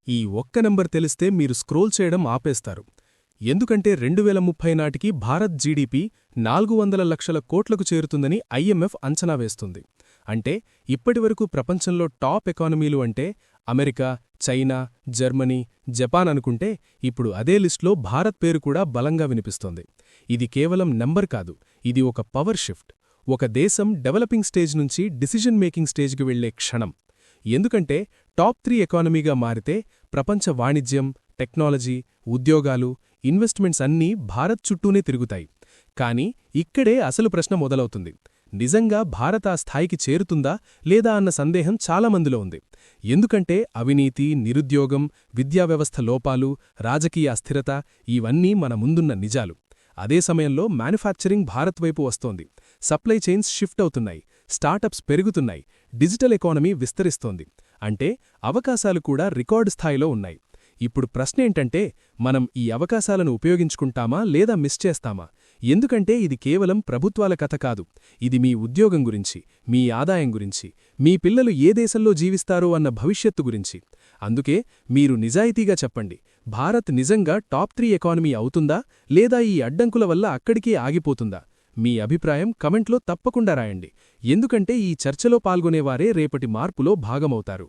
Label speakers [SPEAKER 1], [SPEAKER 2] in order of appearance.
[SPEAKER 1] ఈ ఒక్క నంబర్ తెలిస్తే మీరు స్క్రోల్ చేయడం ఆపేస్తారు. ఎందుకంటే 2030 నాటికి భారత్ జీడీపీ 400 లక్షల కోట్లకు చేరుతుందని ఐఎంఎఫ్ అంచనా వేస్తుంది. అంటే ఇప్పటివరకు ప్రపంచంలో టాప్ ఎకానమీలు అంటే అమెరికా, చైనా, జర్మనీ, జపాన్ అనుకుంటే ఇప్పుడు అదే లిస్ట్లో భారత్ పేరు కూడా బలంగా వినిపిస్తోంది. ఇది కేవలం నంబర్ కాదు, ఇది ఒక పవర్ షిఫ్ట్. ఒక దేశం డెవలపింగ్ స్టేజ్ నుంచి డిసిజన్ మేకింగ్ స్టేజ్కి వెళ్లే క్షణం. ఎందుకంటే టాప్ 3 ఎకానమీగా మారితే ప్రపంచ వాణిజ్యం, టెక్నాలజీ, ఉద్యోగాలు, ఇన్వెస్ట్మెంట్స్ అన్నీ భారత్ చుట్టూనే తిరుగుతాయి. కానీ ఇక్కడే అసలు ప్రశ్న మొదలవుతుంది. నిజంగా భారత్ ఆ స్థాయికి చేరుతుందా లేదా అన్న సందేహం చాలామందిలో ఉంది. ఎందుకంటే అవినీతి, నిరుద్యోగం, విద్యావ్యవస్థ లోపాలు, రాజకీయ అస్థిరత ఇవన్నీ మన ముందున్న నిజాలు. అదే సమయంలో మ్యానుఫ్యాక్చరింగ్ భారత్ వైపు వస్తోంది. సప్లై చైన్స్ షిఫ్ట్ అవుతున్నాయి, స్టార్టప్స్ పెరుగుతున్నాయి, డిజిటల్ ఎకానమీ విస్తరిస్తోంది. అంటే అవకాశాలు కూడా రికార్డు స్థాయిలో ఉన్నాయి. ఇప్పుడు ప్రశ్నేంటంటే మనం ఈ అవకాశాలను ఉపయోగించుకుంటామా లేదా మిస్ చేస్తామా? ఎందుకంటే ఇది కేవలం ప్రభుత్వాల కథ కాదు. ఇది మీ ఉద్యోగం గురించి, మీ ఆదాయం గురించి, మీ పిల్లలు ఏ దేశంలో జీవిస్తారో అన్న భవిష్యత్తు గురించి. అందుకే మీరు నిజాయితీగా చెప్పండి, భారత్ నిజంగా టాప్ 3 ఎకానమీ అవుతుందా లేదా ఈ అడ్డంకుల వల్ల అక్కడికే ఆగిపోతుందా? మీ అభిప్రాయం కమెంట్లో తప్పకుండా రాయండి. ఎందుకంటే ఈ చర్చలో పాల్గొనేవారే రేపటి మార్పులో భాగమవుతారు.